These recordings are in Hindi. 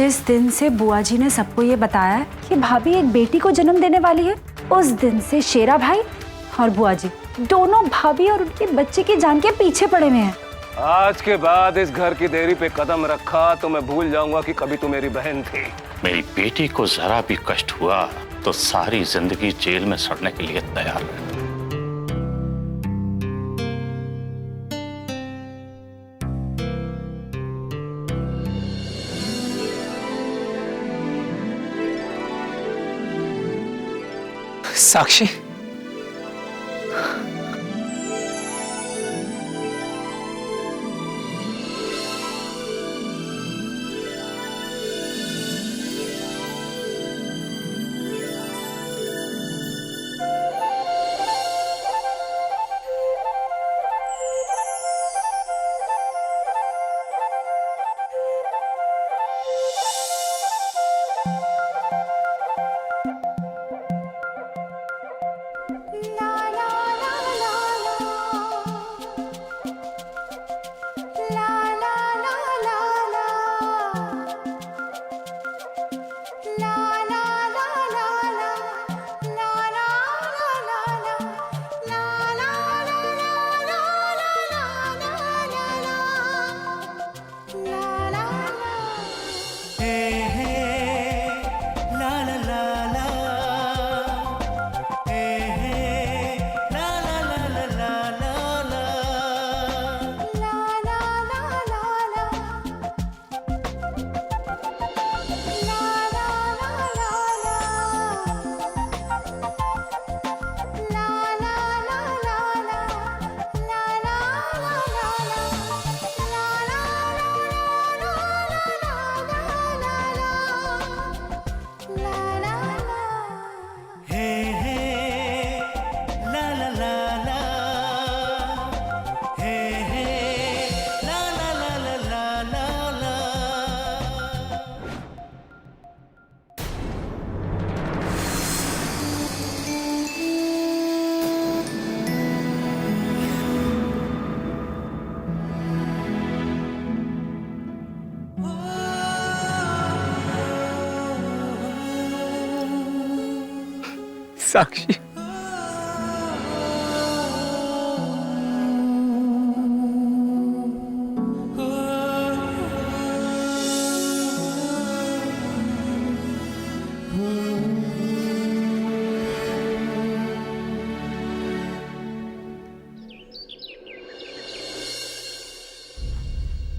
जिस दिन से बुआ जी ने सबको ये बताया कि भाभी एक बेटी को जन्म देने वाली है, उस दिन से शेरा भाई और बुआ जी दोनों भाभी और उनके बच्चे की जान के पीछे पड़े हुए हैं। आज के बाद इस घर की देरी पे कदम रखा तो मैं भूल जाऊंगा कि कभी तू मेरी बहन थी। मेरी बेटी को जरा भी कष्ट हुआ तो सारी जिंदगी जेल में सड़ने के लिए तैयार है। साक्षी, साक्षी,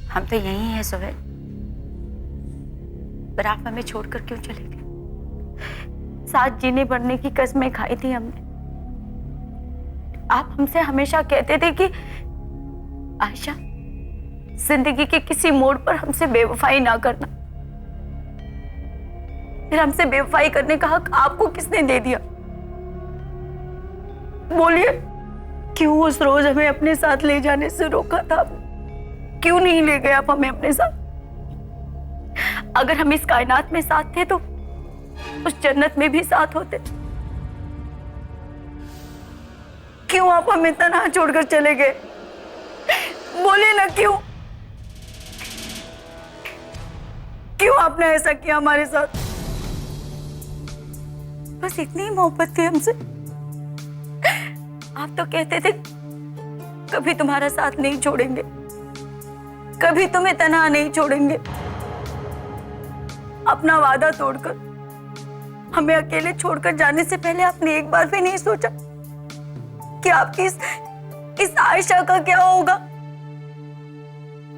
हम तो यही हैं सोहेल, पर आप हमें छोड़कर क्यों चले गए? साथ जीने बढ़ने की कसमें खाई थी हमने। आप हमसे हमेशा कहते थे कि आयशा, जिंदगी के किसी मोड़ पर हमसे बेवफाई ना करना। फिर हमसे बेवफाई करने का हक आपको किसने दे दिया? बोलिए, क्यों उस रोज हमें अपने साथ ले जाने से रोका था? क्यों नहीं ले गए आप हमें अपने साथ? अगर हम इस कायनात में साथ थे तो उस जन्नत में भी साथ होते। क्यों आप हमें तन्हा छोड़कर चले गए? बोले ना, क्यों? क्यों आपने ऐसा किया हमारे साथ? बस इतनी ही मोहब्बत थी हमसे। आप तो कहते थे कभी तुम्हारा साथ नहीं छोड़ेंगे, कभी तुम्हें तन्हा नहीं छोड़ेंगे। अपना वादा तोड़कर हमें अकेले छोड़कर जाने से पहले आपने एक बार भी नहीं सोचा कि आपकी इस आयशा का क्या होगा?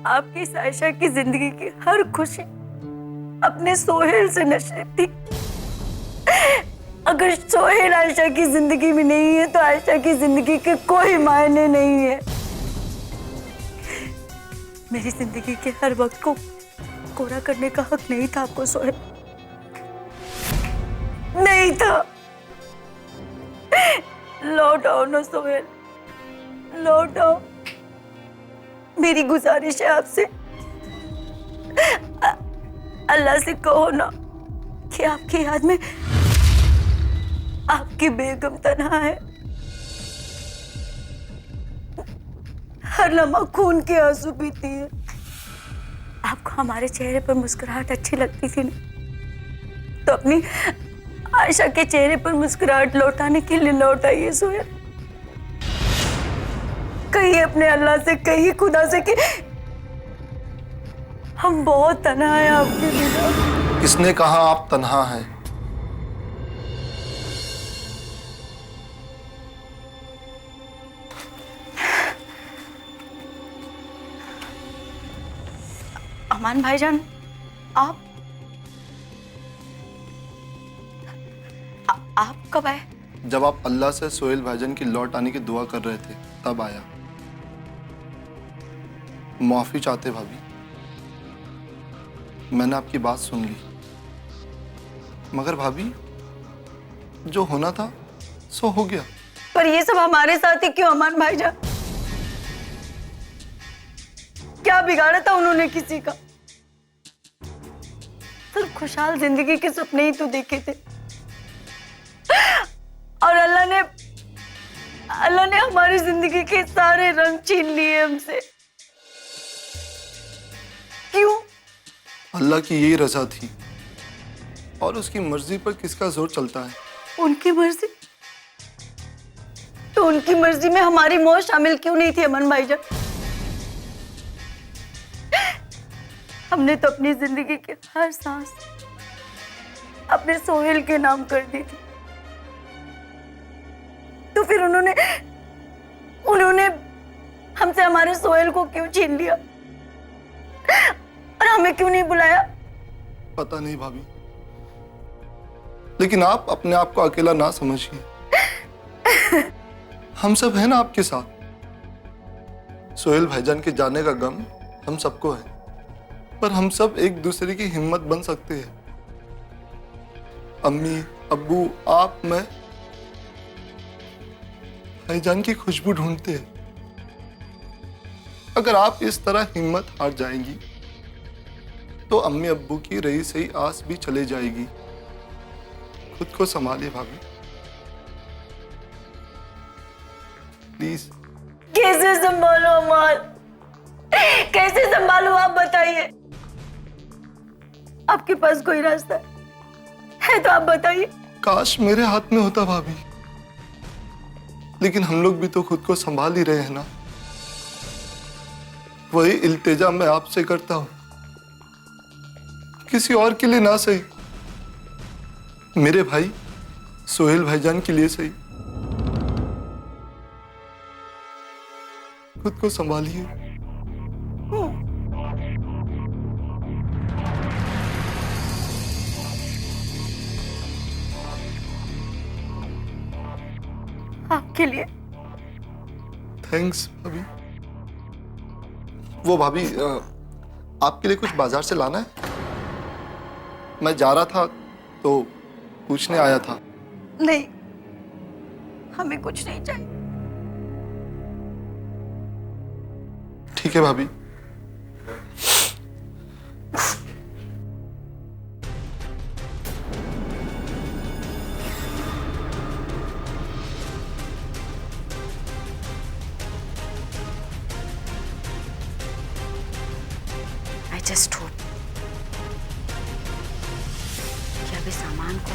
आपकी इस आयशा की जिंदगी की हर खुशी अपने सोहेल से नसीब थी। अगर सोहेल आयशा की जिंदगी में नहीं है तो आयशा की जिंदगी के कोई मायने नहीं है। मेरी जिंदगी के हर वक्त को कोरा करने का हक नहीं था आपको सोहेल, नहीं था। लौट आओ ना सोहेल, लौट आओ। मेरी गुजारिश है आपसे, अल्लाह से कहो ना कि आपकी याद में आपकी बेगम तन्हा है। हर लम्हा खून के आंसू पीती है। आप आपको हमारे चेहरे पर मुस्कुराहट अच्छी लगती थी ना, तो अपनी आयशा के चेहरे पर मुस्कुराहट लौटाने के लिए लौट आइए सोहेल। कहिए अपने अल्लाह से, कहिए खुदा से कि हम बहुत तन्हा हैं आपके बिना। किसने कहा आप तन्हा हैं? अमान भाईजान, आप कब आए? जब आप अल्लाह से सोहेल भाईजान की लौट आने की दुआ कर रहे थे तब आया। माफी चाहते भाभी, मैंने आपकी बात सुन ली, मगर भाभी जो होना था सो हो गया। पर ये सब हमारे साथ ही क्यों अमान भाईजान? क्या बिगाड़ा था उन्होंने किसी का? सिर्फ खुशहाल जिंदगी के सपने ही तो देखे थे, और अल्लाह ने हमारी जिंदगी के सारे रंग छीन लिए हमसे। क्यों? अल्लाह की यही रजा थी, और उसकी मर्जी पर किसका जोर चलता है? उनकी मर्जी? तो उनकी मर्जी में हमारी मौत शामिल क्यों नहीं थी अमन भाईजान? हमने तो अपनी जिंदगी की हर सांस अपने सोहेल के नाम कर दी थी, तो फिर उन्होंने हमसे हमारे सोहेल को क्यों छीन लिया और हमें क्यों नहीं बुलाया? पता नहीं भाभी, लेकिन आप अपने आप को अकेला ना समझिए। हम सब हैं ना आपके साथ। सोहेल भाईजान के जाने का गम हम सबको है, पर हम सब एक दूसरे की हिम्मत बन सकते हैं। अम्मी, अब्बू, आप, मैं भाईजान की खुशबू ढूंढते हैं। अगर आप इस तरह हिम्मत हार जाएंगी तो अम्मी अब्बू की रही सही आस भी चले जाएगी। खुद को संभालिए भाभी, प्लीज। कैसे संभालो अमान? कैसे संभालूं आप बताइए? आपके पास कोई रास्ता है तो आप बताइए। काश मेरे हाथ में होता भाभी, लेकिन हम लोग भी तो खुद को संभाल ही रहे हैं ना। वही इल्तिजा मैं आपसे करता हूं, किसी और के लिए ना सही, मेरे भाई सोहेल भाईजान के लिए सही। खुद को संभालिए। आपके लिए। थैंक्स भाभी। वो भाभी, आपके लिए कुछ बाजार से लाना है? मैं जा रहा था तो पूछने आया था। नहीं, हमें कुछ नहीं चाहिए। ठीक है भाभी। I just hope कि अभी सामान को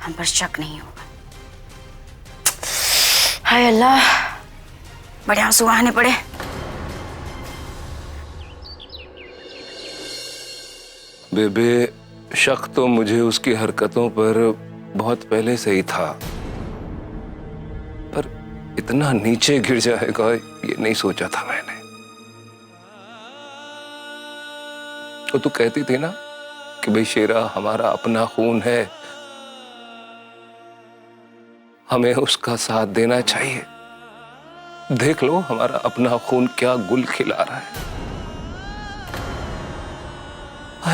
हम पर शक नहीं होगा। हाय अल्लाह, बड़े आंसू आने पड़े। बेबे, शक तो मुझे उसकी हरकतों पर बहुत पहले से ही था, पर इतना नीचे गिर जाएगा ये नहीं सोचा था मैंने। तो तू कहती थी ना कि भाई शेरा हमारा अपना खून है, हमें उसका साथ देना चाहिए। देख लो हमारा अपना खून क्या गुल खिला रहा है।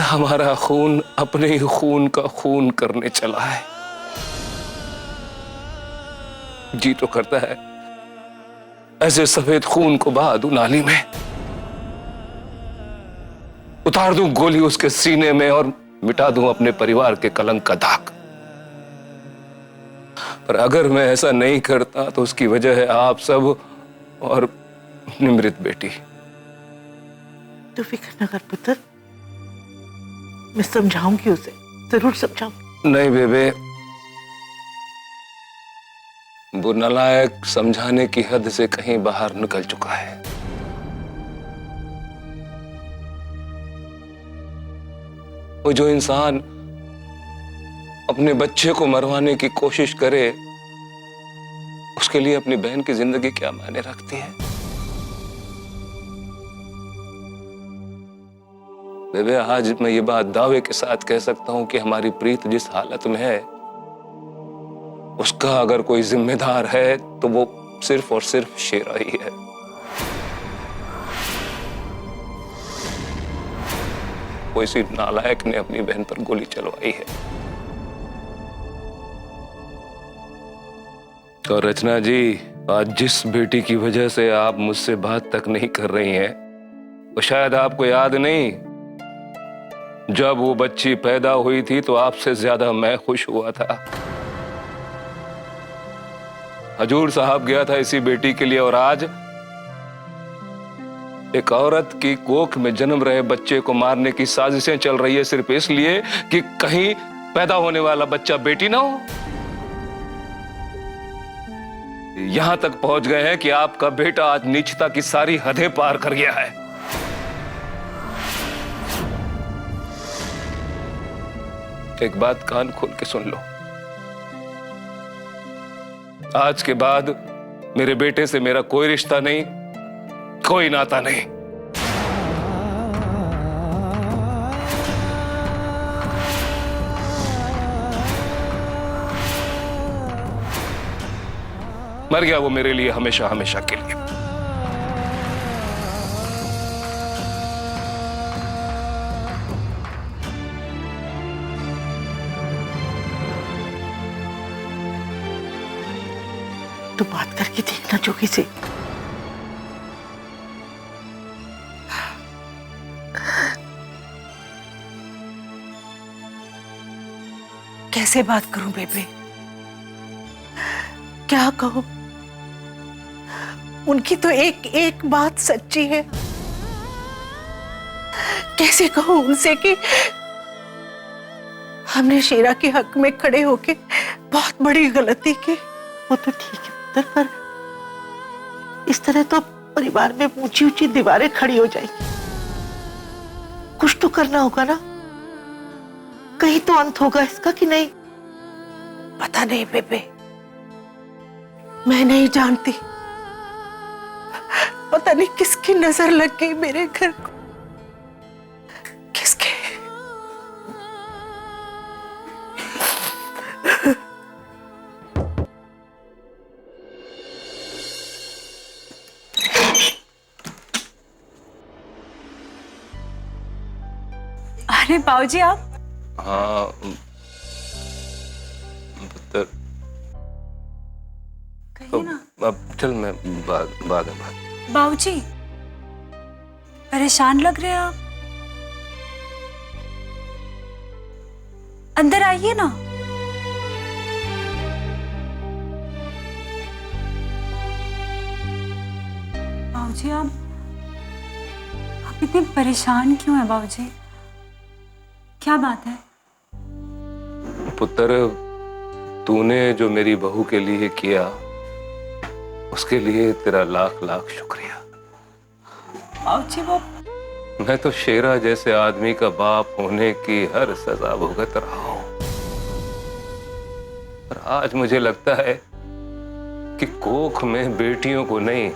हमारा खून अपने ही खून का खून करने चला है। जी तो करता है ऐसे सफेद खून को बहा दूं नाली में, उतार दूं गोली उसके सीने में और मिटा दूं अपने परिवार के कलंक का दाग। पर अगर मैं ऐसा नहीं करता तो उसकी वजह है आप सब और निमृत बेटी। तू फिक्र न कर पुत्र, मैं समझाऊंगी उसे, जरूर समझाऊंगी। नहीं बेबे, वो नालायक समझाने की हद से कहीं बाहर निकल चुका है। वो जो इंसान अपने बच्चे को मरवाने की कोशिश करे, उसके लिए अपनी बहन की जिंदगी क्या मायने रखती है? बेबे, आज मैं ये बात दावे के साथ कह सकता हूं कि हमारी प्रीत जिस हालत में है, उसका अगर कोई जिम्मेदार है तो वो सिर्फ और सिर्फ शेरा ही है। वो इसी नालायक ने अपनी बहन पर गोली चलवाई है। तो रचना जी, आज जिस बेटी की वजह से आप मुझसे बात तक नहीं कर रही हैं, वो शायद आपको याद नहीं, जब वो बच्ची पैदा हुई थी तो आपसे ज्यादा मैं खुश हुआ था। हजूर साहब गया था इसी बेटी के लिए, और आज एक औरत की कोख में जन्म रहे बच्चे को मारने की साजिशें चल रही है, सिर्फ इसलिए कि कहीं पैदा होने वाला बच्चा बेटी ना हो। यहां तक पहुंच गए हैं कि आपका बेटा आज नीचता की सारी हदें पार कर गया है। एक बात कान खोल के सुन लो, आज के बाद मेरे बेटे से मेरा कोई रिश्ता नहीं, कोई नाता नहीं। मर गया वो मेरे लिए हमेशा हमेशा के लिए। तू बात करके देखना जोगी से। कैसे बात करूं बेबे, क्या कहूं? उनकी तो एक एक बात सच्ची है। कैसे कहूं उनसे कि हमने शेरा के हक में खड़े होके बहुत बड़ी गलती की। वो तो ठीक है पुत्र, पर इस तरह तो परिवार में ऊंची ऊंची दीवारें खड़ी हो जाएगी। कुछ तो करना होगा ना, कहीं तो अंत होगा इसका कि नहीं? पता नहीं बेबे, मैं नहीं जानती। पता नहीं किसकी नजर लग गई मेरे घर को, किसके। अरे बाबूजी आप? हाँ पुत्र, कहिए ना। अब चल, मैं बाद में। बाबूजी परेशान लग रहे हैं आप, अंदर आइए ना। बाबूजी आप इतने परेशान क्यों हैं बाबूजी? क्या बात है? पुत्र, तूने जो मेरी बहू के लिए किया, उसके लिए तेरा लाख लाख शुक्रिया। बाबूजी वो मैं तो शेरा जैसे आदमी का बाप होने की हर सजा भुगत रहा हूं, पर आज मुझे लगता है कि कोख में बेटियों को नहीं,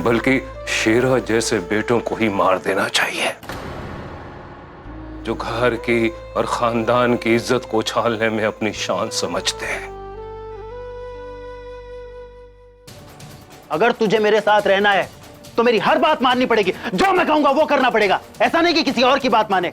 बल्कि शेरा जैसे बेटों को ही मार देना चाहिए, जो घर की और खानदान की इज्जत को उछालने में अपनी शान समझते हैं। अगर तुझे मेरे साथ रहना है तो मेरी हर बात माननी पड़ेगी, जो मैं कहूंगा वो करना पड़ेगा। ऐसा नहीं कि किसी और की बात माने।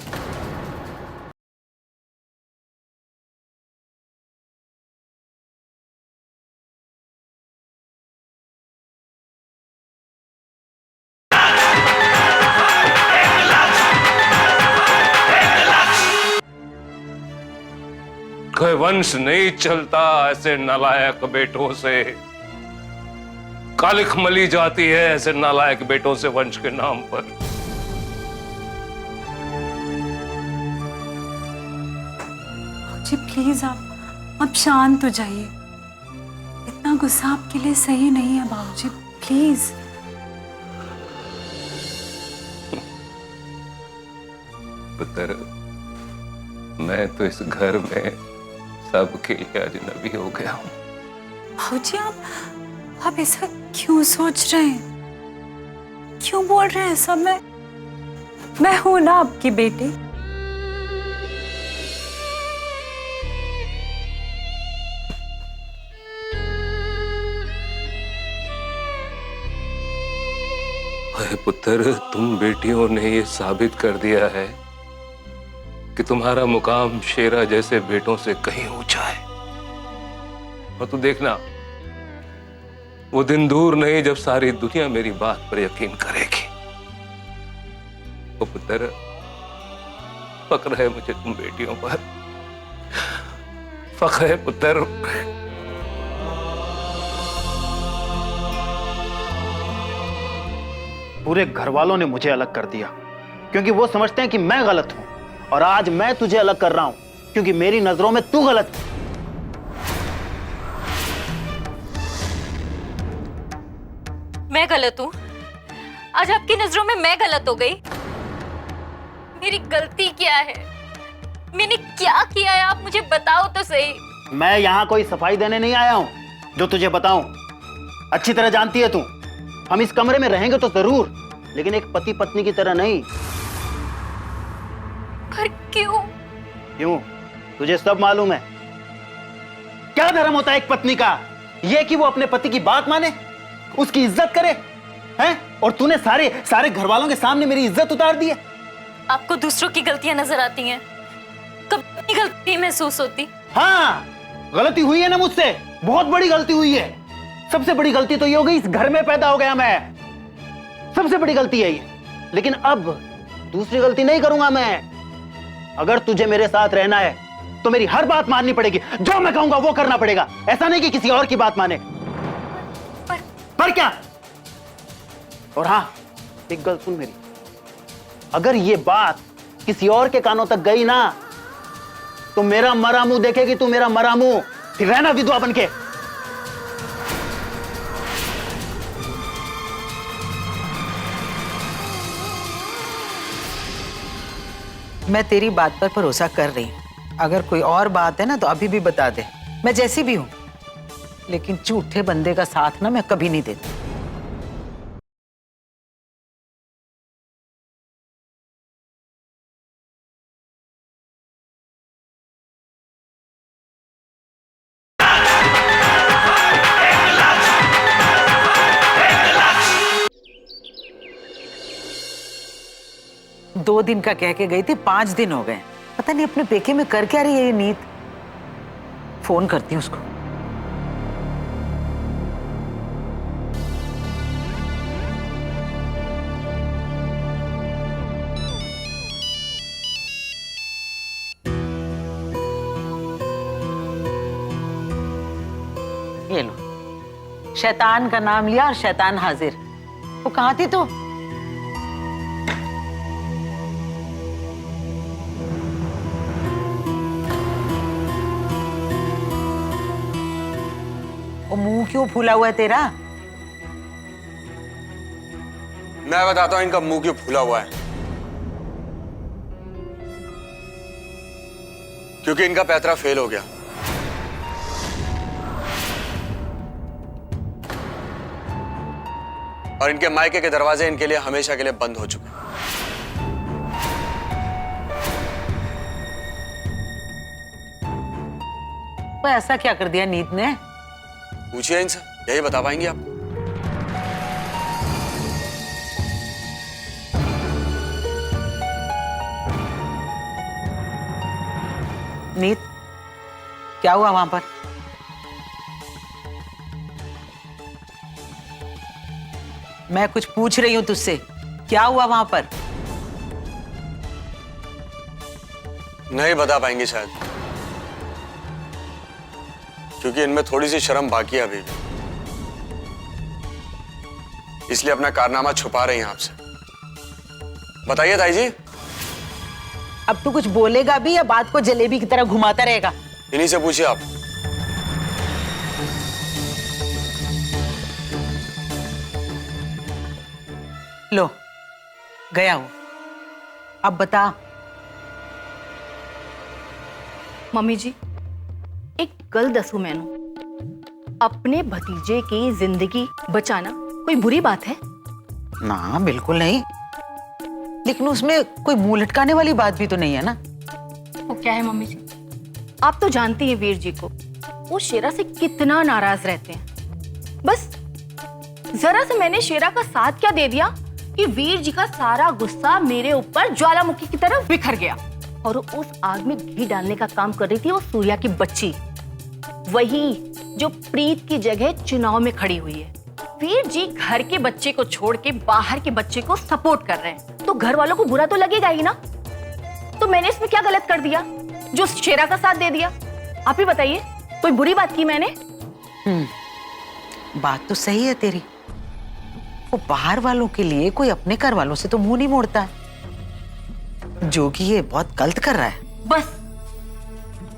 कोई वंश नहीं चलता ऐसे नालायक बेटों से, कालिख मली जाती है ऐसे नालायक बेटों से वंश के नाम पर। प्लीज आप शांत हो जाइए। इतना गुस्सा आपके लिए सही नहीं है बाबूजी, प्लीज। पुत्र, मैं तो इस घर में सबके लिए अजनबी हो गया हूँ। बाबूजी आप ऐसा क्यों सोच रहे हैं, क्यों बोल रहे हैं ऐसा? मैं हूं ना आपकी बेटी। अरे पुत्र, तुम बेटियों ने ये साबित कर दिया है कि तुम्हारा मुकाम शेरा जैसे बेटों से कहीं ऊंचा है। और तू देखना, वो दिन दूर नहीं जब सारी दुनिया मेरी बात पर यकीन करेगी। ओ पुत्र, फक्र है मुझे तुम बेटियों पर, फक्र है पुत्र। पूरे घर वालों ने मुझे अलग कर दिया क्योंकि वो समझते हैं कि मैं गलत हूं, और आज मैं तुझे अलग कर रहा हूं क्योंकि मेरी नजरों में तू गलत है। मैं गलत हूँ? आज आपकी नजरों में मैं गलत हो गई? मेरी गलती क्या है? मैंने क्या किया है, आप मुझे बताओ तो सही। मैं यहां कोई सफाई देने नहीं आया हूं जो तुझे बताऊं। अच्छी तरह जानती है तू, हम इस कमरे में रहेंगे तो जरूर, लेकिन एक पति पत्नी की तरह नहीं। पर क्यों? क्यों? तुझे सब मालूम है। क्या धर्म होता है एक पत्नी का? यह कि वो अपने पति की बात माने, उसकी इज्जत करे, हैं? और तूने सारे घर वालों के सामने मेरी इज्जत उतार दी है। आपको दूसरों की गलतियां नजर आती हैं, कब अपनी गलती महसूस होती? हाँ, गलती हुई है ना मुझसे, बहुत बड़ी गलती हुई है। सबसे बड़ी गलती तो ये हो गई, इस घर में पैदा हो गया मैं, सबसे बड़ी गलती है ये। लेकिन अब दूसरी गलती नहीं करूंगा मैं। अगर तुझे मेरे साथ रहना है तो मेरी हर बात माननी पड़ेगी, जो मैं कहूंगा वो करना पड़ेगा। ऐसा नहीं कि किसी और की बात माने। पर क्या? और हाँ, एक गल सुन मेरी, अगर ये बात किसी और के कानों तक गई ना तो मेरा मरा मुंह देखेगी तू, मेरा मरा मुंह। फिर रहना विधवा बनके। मैं तेरी बात पर भरोसा कर रही हूं। अगर कोई और बात है ना तो अभी भी बता दे, मैं जैसी भी हूं, लेकिन झूठे बंदे का साथ ना मैं कभी नहीं देती। दो दिन का कह के गई थी, 5 दिन हो गए। पता नहीं अपने पेके में कर क्या रही है ये नीत। फोन करती हूँ उसको। ये लो, शैतान का नाम लिया और शैतान हाजिर। वो कहाँ थी तू? वो मुंह क्यों फूला हुआ है तेरा? मैं बताता हूं इनका मुंह क्यों फूला हुआ है। क्योंकि इनका पैतरा फेल हो गया। और इनके मायके के दरवाजे इनके लिए हमेशा के लिए बंद हो चुके हैं। वो ऐसा क्या कर दिया नीत ने? पूछिए इनसे, यही बता पाएंगे आपको। नीत, क्या हुआ वहां पर? मैं कुछ पूछ रही हूं तुझसे, क्या हुआ वहां पर? नहीं बता पाएंगे शायद, क्योंकि इनमें थोड़ी सी शर्म बाकी है अभी भी, इसलिए अपना कारनामा छुपा रही हैं आपसे। बताइए ताई जी। अब तू कुछ बोलेगा भी या बात को जलेबी की तरह घुमाता रहेगा? इन्हीं से पूछिए आप। लो गया वो, अब बता। मम्मी जी, एक गल दसू मैनू, अपने भतीजे की जिंदगी बचाना कोई बुरी बात है? ना बिल्कुल नहीं, लेकिन उसमें कोई मुंह लटकाने वाली बात भी तो नहीं है ना। वो क्या है मम्मी जी? आप तो जानती हैं वीर जी को, वो शेरा से कितना नाराज रहते हैं। बस जरा से मैंने शेरा का साथ क्या दे दिया कि वीर जी का सारा गुस्सा मेरे ऊपर ज्वालामुखी की तरफ बिखर गया, और उस आग में घी डालने का काम कर रही थी वो सूर्या की बच्ची, वही जो प्रीत की जगह चुनाव में खड़ी हुई है। वीर जी घर के बच्चे को छोड़ के बाहर के बच्चे को सपोर्ट कर रहे हैं, तो घर वालों को बुरा तो लगेगा ही ना। तो मैंने इसमें क्या गलत कर दिया जो शेरा का साथ दे दिया? आप ही बताइए, कोई बुरी बात की मैंने? बात तो सही है तेरी, वो बाहर वालों के लिए कोई अपने घर वालों से तो मुंह नहीं मोड़ता है, जो कि ये बहुत गलत कर रहा है। बस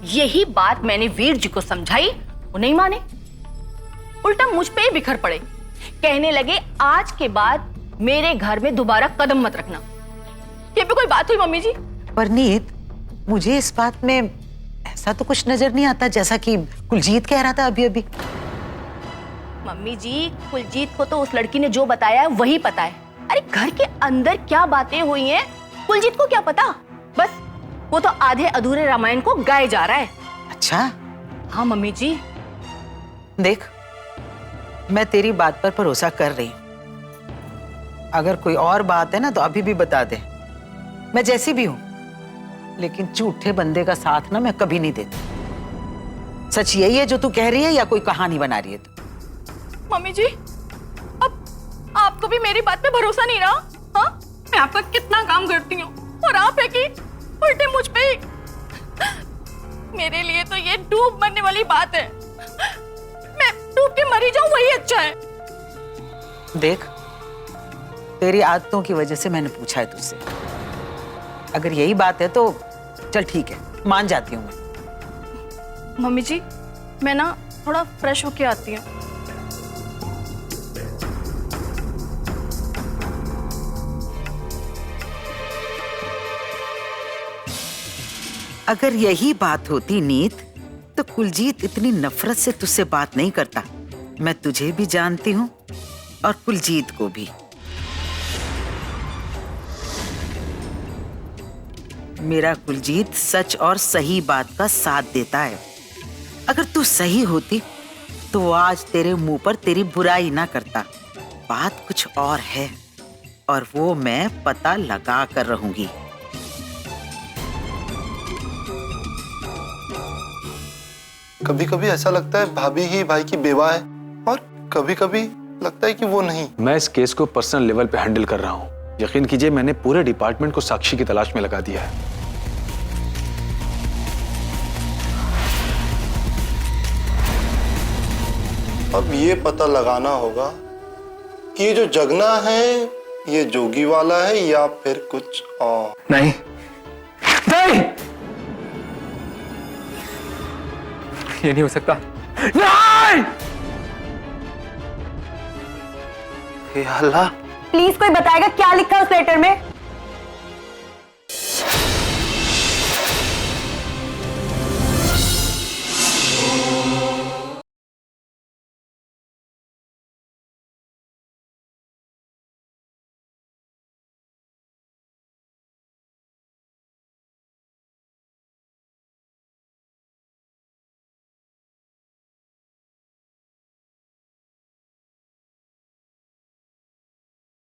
यही बात मैंने वीर जी को समझाई, वो नहीं माने, उल्टा मुझ पे ही बिखर पड़े, कहने लगे आज के बाद मेरे घर में दोबारा कदम मत रखना। ये भी कोई बात हुई मम्मी जी? परनीत, मुझे इस बात में ऐसा तो कुछ नजर नहीं आता जैसा कि कुलजीत कह रहा था अभी अभी। मम्मी जी, कुलजीत को तो उस लड़की ने जो बताया है वही पता है। अरे घर के अंदर क्या बातें हुई हैं कुलजीत को क्या पता? बस वो तो आधे अधूरे रामायण को गाए जा रहा है। अच्छा? हाँ मम्मी जी। देख, मैं तेरी बात पर भरोसा कर रही हूं, अगर कोई और बात है ना तो अभी भी बता दे, मैं जैसी भी हूं, लेकिन झूठे बंदे का साथ ना मैं कभी नहीं देती। सच यही है जो तू कह रही है या कोई कहानी बना रही है तू? मम्मी जी, अब आपको भी मेरी बात पे भरोसा नहीं रहा? हाँ, मैं आपका कितना काम करती हूँ और आप है कि उल्टे मुझ पे ही। मेरे लिए तो ये डूब मरने वाली बात है, मैं डूब के मरी जाऊं वही अच्छा है। देख, तेरी आदतों की वजह से मैंने पूछा है तुझसे, अगर यही बात है तो चल ठीक है, मान जाती हूँ मैं। मम्मी जी, मैं ना थोड़ा फ्रेश होके आती हूँ। अगर यही बात होती नीत, तो कुलजीत इतनी नफरत से तुझसे बात नहीं करता। मैं तुझे भी जानती हूँ और कुलजीत को भी। मेरा कुलजीत सच और सही बात का साथ देता है। अगर तू सही होती तो वो आज तेरे मुंह पर तेरी बुराई ना करता। बात कुछ और है और वो मैं पता लगा कर रहूंगी। कभी कभी ऐसा लगता है भाभी ही भाई की बेवा है, और कभी कभी लगता है कि वो नहीं। मैं इस केस को पर्सनल लेवल पे हैंडल कर रहा हूँ। यकीन कीजिए, मैंने पूरे डिपार्टमेंट को साक्षी की तलाश में लगा दिया है। अब ये पता लगाना होगा कि ये जो जगना है ये जोगी वाला है या फिर कुछ और। नहीं नहीं, ये नहीं हो सकता। नहीं! हे अल्लाह, प्लीज कोई बताएगा क्या लिखा उस लेटर में?